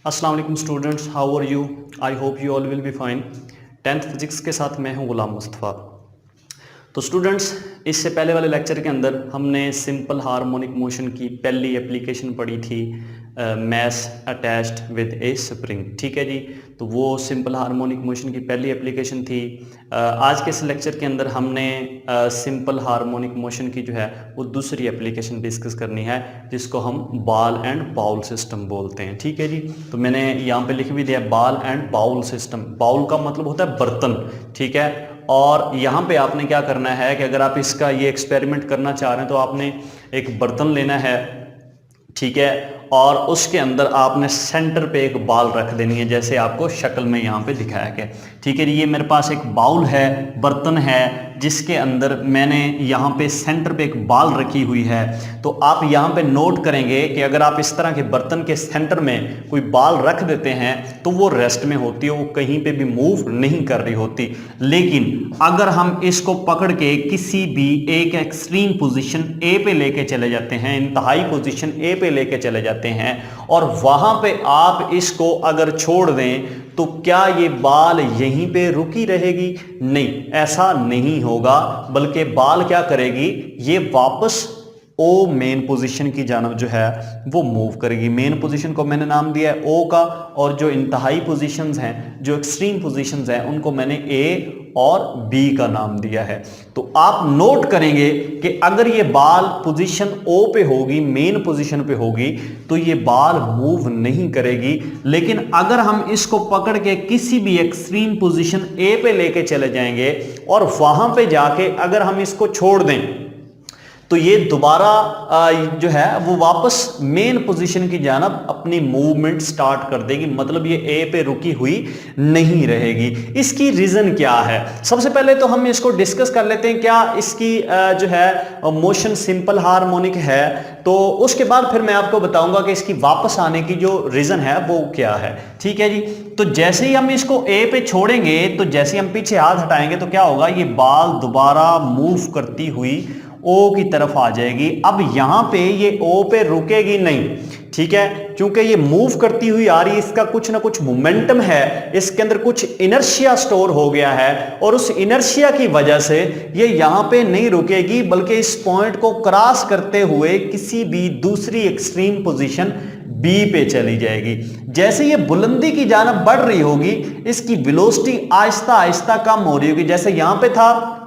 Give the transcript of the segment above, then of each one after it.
अस्सलाम वालेकुम students, how are you? I hope you all will be fine. 10th physics के साथ मैं हूं गुलाम मुस्तफ़ा। तो स्टूडेंट्स, इससे पहले वाले लेक्चर के अंदर हमने सिंपल हार्मोनिक मोशन की पहली एप्लीकेशन पढ़ी थी, mass attached with a spring. ठीक है जी, तो वो सिंपल हार्मोनिक मोशन की पहली एप्लीकेशन थी। आज के इस लेक्चर के अंदर हमने सिंपल हार्मोनिक मोशन की जो है वो दूसरी एप्लीकेशन डिस्कस करनी है, जिसको हम बॉल एंड बाउल सिस्टम बोलते हैं। ठीक है जी, तो मैंने यहाँ पे लिख भी दिया ball and bowl system. Bowl का मतलब होता है बर्तन, ठीक है। और यहाँ पे आपने क्या करना है कि अगर आप इसका ये एक्सपेरिमेंट करना चाह रहे हैं तो आपने एक बर्तन लेना है, ठीक है, और उसके अंदर आपने सेंटर पे एक बॉल रख देनी है, जैसे आपको शक्ल में यहाँ पे दिखाया गया। ठीक है, ये मेरे पास एक बाउल है, बर्तन है, जिसके अंदर मैंने यहाँ पे सेंटर पे एक बॉल रखी हुई है। तो आप यहाँ पे नोट करेंगे कि अगर आप इस तरह के बर्तन के सेंटर में कोई बॉल रख देते हैं तो वो रेस्ट में होती है, वो कहीं पे भी मूव नहीं कर रही होती। लेकिन अगर हम इसको पकड़ के किसी भी एक एक्सट्रीम पोजीशन ए पे लेके चले जाते हैं, इंतहाई पोजीशन ए पे लेके चले जाते हैं, और वहां पे आप इसको अगर छोड़ दें तो क्या ये बाल यहीं पे रुकी रहेगी? नहीं, ऐसा नहीं होगा, बल्कि बाल क्या करेगी, ये वापस ओ मेन पोजीशन की जानब जो है वो मूव करेगी। मेन पोजीशन को मैंने नाम दिया है ओ का, और जो इंतहाई पोजीशंस हैं, जो एक्सट्रीम पोजीशंस हैं, उनको मैंने ए और बी का नाम दिया है। तो आप नोट करेंगे कि अगर ये बाल पोजीशन ओ पे होगी, मेन पोजीशन पे होगी, तो ये बाल मूव नहीं करेगी। लेकिन अगर हम इसको पकड़ के किसी भी एक्सट्रीम पोजीशन ए पे लेके चले जाएंगे और वहां पे जाके अगर हम इसको छोड़ दें तो ये दोबारा जो है वो वापस मेन पोजीशन की जानब अपनी मूवमेंट स्टार्ट कर देगी, मतलब ये ए पे रुकी हुई नहीं रहेगी। इसकी रीजन क्या है? सबसे पहले तो हम इसको डिस्कस कर लेते हैं, क्या इसकी जो है मोशन सिंपल हार्मोनिक है, तो उसके बाद फिर मैं आपको बताऊंगा कि इसकी वापस आने की जो रीजन है वो क्या है। ठीक है जी, तो जैसे ही हम इसको ए पे छोड़ेंगे, तो जैसे ही हम पीछे हाथ हटाएंगे तो क्या होगा, ये बाल दोबारा मूव करती हुई ओ की तरफ आ जाएगी। अब यहां पे ये ओ पे रुकेगी नहीं, ठीक है, क्योंकि ये मूव करती हुई आ रही है, इसका कुछ ना कुछ मोमेंटम है, इसके अंदर कुछ इनर्शिया स्टोर हो गया है, और उस इनर्शिया की वजह से ये यहां पे नहीं रुकेगी, बल्कि इस पॉइंट को क्रॉस करते हुए किसी भी दूसरी एक्सट्रीम पोजीशन बी पे चली जाएगी। जैसे ये बुलंदी की जानब बढ़ रही होगी, इसकी वेलोसिटी आहिस्ता आहिस्ता कम हो रही होगी। जैसे यहां पे था,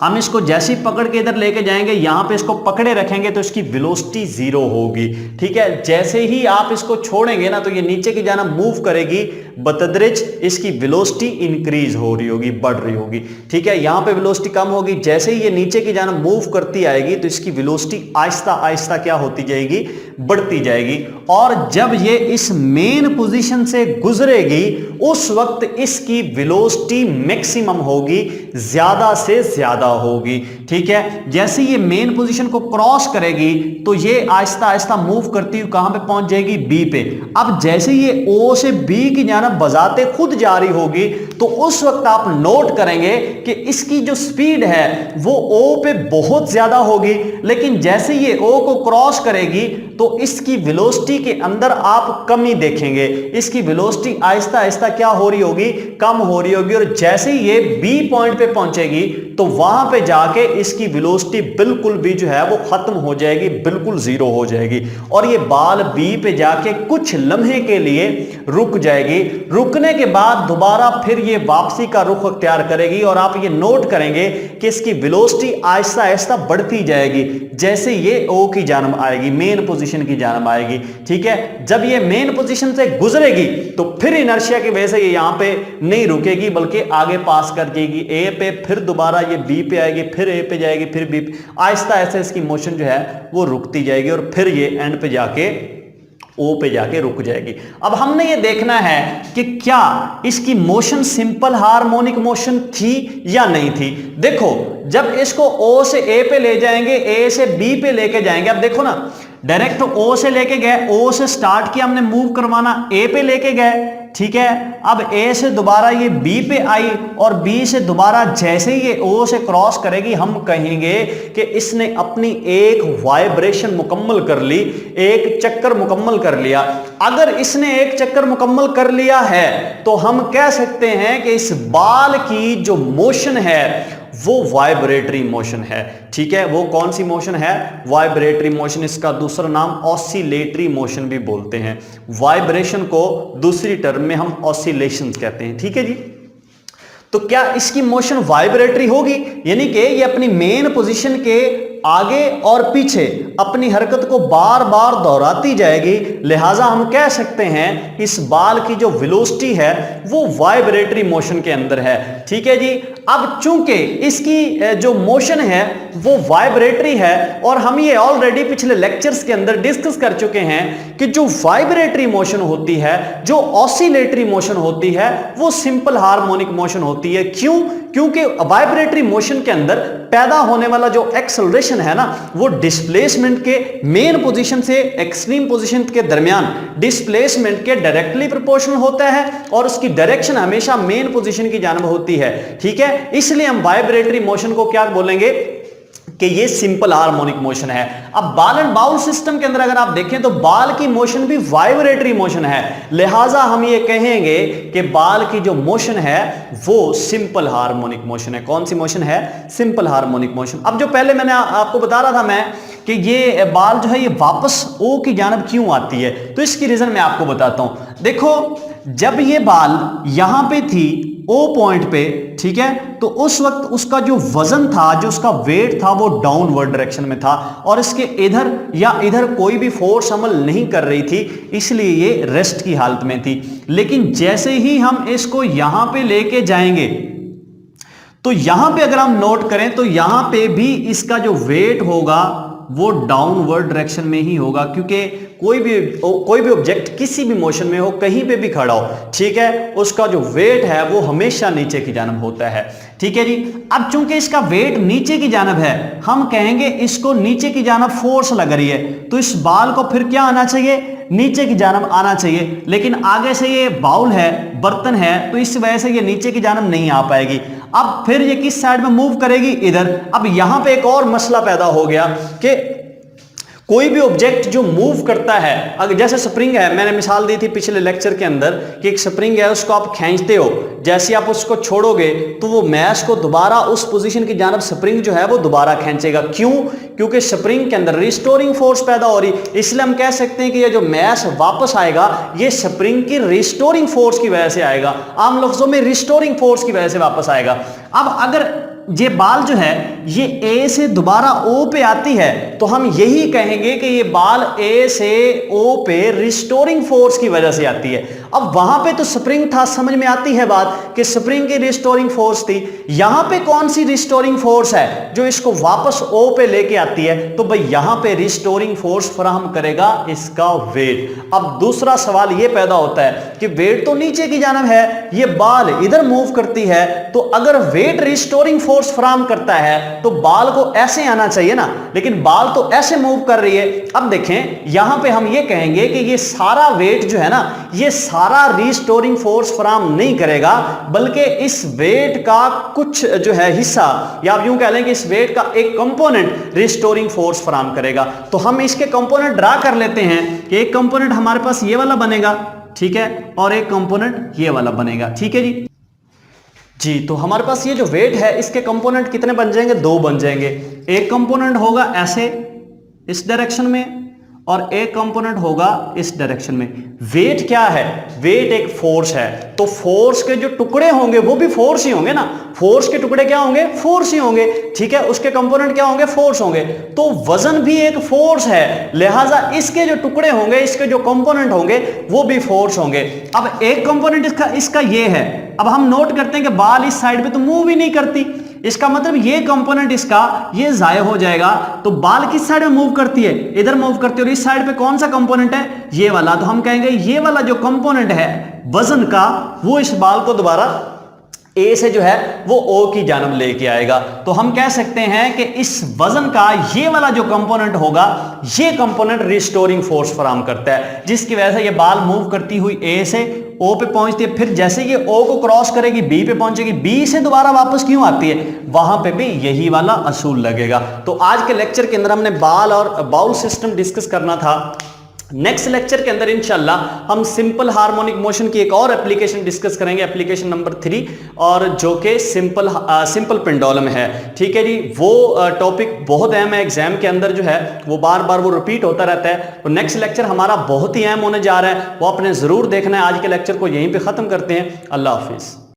हम इसको जैसे ही पकड़ के इधर लेके जाएंगे, यहां पे इसको पकड़े रखेंगे तो इसकी वेलोसिटी 0 होगी। ठीक है, जैसे ही आप इसको छोड़ेंगे ना, तो ये नीचे की जानब मूव करेगी, बतदरिज इसकी वेलोसिटी इंक्रीज हो रही होगी, बढ़ रही होगी। ठीक है, यहां पे वेलोसिटी कम होगी, जैसे ही ये नीचे की जानब मूव करती आएगी तो इसकी वेलोसिटी आहिस्ता आहिस्ता क्या होती जाएगी, बढ़ती जाएगी। और जब ये इस मेन पोजीशन से गुजरेगी, उस वक्त इसकी वेलोसिटी मैक्सिमम होगी, ज्यादा से ज्यादा होगी। ठीक है, जैसे ये मेन पोजीशन को क्रॉस करेगी तो ये आहिस्ता आहिस्ता मूव करती हुई कहां पे पहुंच जाएगी, बी पे। अब जैसे ये ओ से बी की जानब बजाते खुद जा रही होगी, तो उस वक्त आप नोट करेंगे कि इसकी जो स्पीड है वो ओ पे बहुत ज्यादा होगी, लेकिन जैसे ये ओ को क्रॉस करेगी तो इसकी वेलोसिटी के अंदर आप कमी देखेंगे, इसकी वेलोसिटी आहिस्ता आहिस्ता क्या हो रही होगी, कम हो रही होगी। और जैसे ही ये बी पॉइंट पे पहुंचेगी तो वहां पे जाके इसकी वेलोसिटी बिल्कुल भी जो है वो खत्म हो जाएगी, बिल्कुल 0 हो जाएगी, और ये बाल बी पे जाके कुछ लम्हे के लिए रुक जाएगी। रुकने के बाद दोबारा फिर ये वापसी का रुख अख्तियार करेगी, और आप ये नोट करेंगे कि इसकी वेलोसिटी आहिस्ता आहिस्ता बढ़ती जाएगी जैसे ये ओ की जानब आएगी, मेन पोजीशन की जानब आएगी। ठीक है, जब ये मेन पोजीशन से गुजरेगी तो फिर इनर्शिया की वजह से ये यहां पे नहीं रुकेगी, बल्कि आगे पास कर जाएगी ए पे, फिर दोबारा ये बी पे आएगी, फिर ए पे जाएगी, फिर बी पे, आहिस्ता आहिस्ता इसकी मोशन जो है वो रुकती जाएगी, और फिर ये एंड पे जाके ओ पे जाके रुक जाएगी। अब हमने ये देखना है कि क्या इसकी मोशन सिंपल हार्मोनिक मोशन थी या नहीं थी। देखो, जब इसको ओ से ए पे ले जाएंगे, ए से बी पे लेके जाएंगे, अब देखो ना, डायरेक्ट ओ से लेके गए, ओ से स्टार्ट किया हमने मूव करवाना, ए पे लेके गए, ठीक है। अब A से दोबारा ये B पे आई और B से दोबारा जैसे ही ये O से क्रॉस करेगी हम कहेंगे कि इसने अपनी एक वाइब्रेशन मुकम्मल कर ली, एक चक्कर मुकम्मल कर लिया। अगर इसने एक चक्कर मुकम्मल कर लिया है तो हम कह सकते हैं कि इस बाल की जो मोशन है वो वाइब्रेटरी मोशन है। ठीक है, वो कौन सी मोशन है? Vibratory motion. इसका दूसरा नाम ऑसिलेटरी मोशन भी बोलते हैं। वाइब्रेशन को दूसरी टर्म में हम ऑसिलेशंस कहते हैं। ठीक है जी। तो क्या इसकी मोशन वाइब्रेटरी होगी, यानी कि ये अपनी मेन पोजीशन के आगे और पीछे अपनी हरकत को बार बार दोहराती जाएगी, लिहाजा हम कह सकते हैं इस बाल की जो वेलोसिटी है वो वाइब्रेटरी मोशन के अंदर है। ठीक है जी। अब चूंकि इसकी जो मोशन है वो वाइब्रेटरी है और हम ये ऑलरेडी पिछले लेक्चर्स के अंदर डिस्कस कर चुके हैं कि जो वाइब्रेटरी मोशन होती है, जो ऑसिलेटरी मोशन होती है, वो सिंपल हार्मोनिक मोशन होती है। क्यों? क्योंकि वाइब्रेटरी मोशन के अंदर पैदा होने वाला जो एक्सेलरेशन है ना, वो डिस्प्लेसमेंट के मेन पोजीशन से एक्सट्रीम पोजीशन के दरमियान डिस्प्लेसमेंट के डायरेक्टली प्रोपोर्शनल होता है और उसकी डायरेक्शन हमेशा मेन पोजीशन की जानब होती है। ठीक है, इसलिए हम वाइब्रेटरी मोशन को क्या बोलेंगे कि ये सिंपल हार्मोनिक मोशन है। अब बाल एंड बाउल सिस्टम के अंदर अगर आप देखें तो बाल की मोशन भी वाइब्रेटरी मोशन है, लिहाजा हम ये कहेंगे कि बाल की जो मोशन है वो सिंपल हार्मोनिक मोशन है। कौन सी मोशन है? Simple harmonic motion. अब जो पहले मैंने आपको बता रहा था मैं कि ये बाल जो है ये वापस ओ की जानब क्यों आती है, तो इसकी रीजन मैं आपको बताता हूं। देखो, जब ये बाल यहां पे थी ओ पॉइंट पे, ठीक है, तो उस वक्त उसका जो वजन था, जो उसका वेट था, वो डाउनवर्ड डायरेक्शन में था और इसके इधर या इधर कोई भी फोर्स अमल नहीं कर रही थी, इसलिए ये रेस्ट की हालत में थी। लेकिन जैसे ही हम इसको यहां पे लेके जाएंगे तो यहां पे अगर हम नोट करें तो यहां पे भी इसका जो वेट होगा वो डाउनवर्ड डायरेक्शन में ही होगा, क्योंकि कोई भी ऑब्जेक्ट किसी भी मोशन में हो, कहीं पे भी खड़ा हो, ठीक है, उसका जो वेट है वो हमेशा नीचे की जानब होता है। ठीक है जी। अब चूंकि इसका वेट नीचे की जानब है, हम कहेंगे इसको नीचे की जानब फोर्स लग रही है, तो इस बाल को फिर क्या आना चाहिए? नीचे की जानब आना चाहिए। लेकिन आगे से ये बाउल है, बर्तन है, तो इस वजह से ये नीचे की जानब नहीं आ पाएगी। अब फिर ये किस साइड में मूव करेगी? इधर। अब यहां पे एक और मसला पैदा हो गया कि कोई भी ऑब्जेक्ट जो मूव करता है, अगर जैसे स्प्रिंग है, मैंने मिसाल दी थी पिछले लेक्चर के अंदर कि एक स्प्रिंग है, उसको आप खींचते हो, जैसे आप उसको छोड़ोगे तो वो मैश को दोबारा उस पोजीशन की जानब स्प्रिंग जो है वो दोबारा खींचेगा। क्यों? क्योंकि स्प्रिंग के अंदर रिस्टोरिंग फोर्स पैदा हो रही, इसलिए हम कह सकते हैं कि ये जो मैश वापस आएगा ये स्प्रिंग की रिस्टोरिंग फोर्स की वजह से आएगा, आम लफ्जों में रिस्टोरिंग फोर्स की वजह से वापस आएगा। अब अगर ये बाल जो है ये ए से दोबारा ओ पे आती है तो हम यही कहेंगे कि ये बाल ए से ओ पे रिस्टोरिंग फोर्स की वजह से आती है। अब वहां पे तो स्प्रिंग था, समझ में आती है बात कि स्प्रिंग की रिस्टोरिंग फोर्स थी। यहां पे कौन सी रिस्टोरिंग फोर्स है जो इसको वापस ओ पे लेके आती है? तो भाई यहां पे रिस्टोरिंग फोर्स फराहम करेगा इसका वेट। अब दूसरा सवाल ये पैदा होता है कि वेट तो नीचे की जानब है, ये बाल इधर मूव करती है, तो अगर वेट रिस्टोरिंग फोर्स फराहम करता है तो बाल को ऐसे आना चाहिए ना, लेकिन बाल तो ऐसे मूव कर रही है। अब देखें यहां पे हम ये कहेंगे कि ये सारा वेट जो है ना, ये सारा रिस्टोरिंग फोर्स फराहम नहीं करेगा, बल्कि इस वेट का कुछ जो है हिस्सा, या आप यूं कह लें कि इस वेट का एक कंपोनेंट रिस्टोरिंग फोर्स फराहम करेगा। तो हम इसके कंपोनेंट ड्रा कर लेते हैं कि एक कंपोनेंट हमारे पास ये वाला बनेगा, ठीक है, और एक कंपोनेंट ये वाला बनेगा। ठीक है जी। तो हमारे पास ये जो वेट है इसके कंपोनेंट कितने बन जाएंगे? 2 बन जाएंगे। एक कंपोनेंट होगा ऐसे इस डायरेक्शन में और एक कंपोनेंट होगा इस डायरेक्शन में। वेट क्या है? वेट एक फोर्स है, तो फोर्स के जो टुकड़े होंगे वो भी फोर्स ही होंगे ना। फोर्स के टुकड़े क्या होंगे? फोर्स ही होंगे, ठीक है। उसके कंपोनेंट क्या होंगे? फोर्स होंगे। तो वजन भी एक फोर्स है, लिहाजा इसके जो टुकड़े होंगे, इसके जो कंपोनेंट होंगे वो भी फोर्स होंगे। अब एक कंपोनेंट इसका ये है। अब हम नोट करते हैं कि बाल इस साइड पे तो मूव ही नहीं करती, इसका मतलब ये कंपोनेंट इसका ये जाया हो जाएगा। तो बाल किस साइड में मूव करती है? इधर मूव करती है। और इस साइड पे कौन सा कंपोनेंट है? ये वाला। तो हम कहेंगे ये वाला जो कंपोनेंट है वजन का, वो इस बाल को दोबारा ए से जो है वो ओ की जानब लेके आएगा। तो हम कह सकते हैं कि इस वजन का ये वाला जो कंपोनेंट होगा, ये कंपोनेंट रिस्टोरिंग फोर्स फराहम करता है, जिसकी वजह से ये बाल मूव करती हुई ए से ओ पे पहुंचती है, फिर जैसे ये ओ को क्रॉस करेगी बी पे पहुंचेगी, बी से दोबारा वापस क्यों आती है, वहां पे भी यही वाला असूल लगेगा। तो आज के लेक्चर के अंदर हमने बाल और बाउल सिस्टम डिस्कस करना था। नेक्स्ट लेक्चर के अंदर इंशाल्लाह हम सिंपल हार्मोनिक मोशन की एक और एप्लीकेशन डिस्कस करेंगे, एप्लीकेशन नंबर 3, और जो कि सिंपल पेंडुलम है। ठीक है जी, वो टॉपिक बहुत अहम है, एग्जाम के अंदर जो है वो बार बार वो रिपीट होता रहता है। तो नेक्स्ट लेक्चर हमारा बहुत ही अहम होने जा रहा है, वो आपने जरूर देखना है। आज के लेक्चर को यहीं पे खत्म करते हैं। अल्लाह हाफिज।